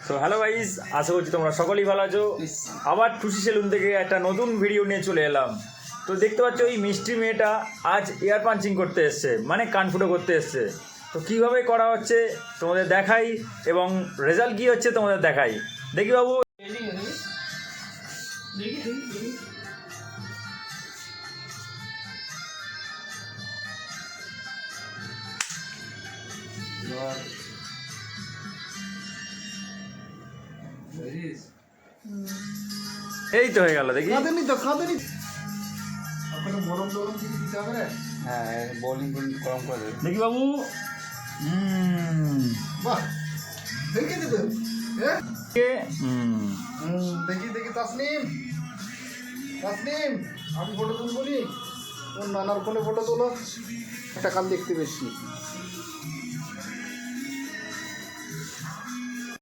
তো hello guys, আশা করছি তোমরা সকলেই ভালো আছো। আবার টুসি সেলুন থেকে একটা নতুন ভিডিও নিয়ে চলে এলাম। তো দেখতে পাচ্ছ এই মিষ্টি মেয়েটা আজ এয়ার পাঞ্চিং করতে এসছে, মানে কান ফুটো করতে এসছে। তো কীভাবে করা হচ্ছে তোমাদের দেখাই এবং রেজাল্ট কী হচ্ছে তোমাদের দেখাই। দেখি বাবু। এই তো হয়ে গেল, দেখি। হ্যাঁ বোলিং গরম করে দেখি বাবু। দেখি দেখি তাসনিম আমি ফটো তুলবো নি তোর নানার ফোনে ফটো তোলো একটা কাল দেখতে বেশি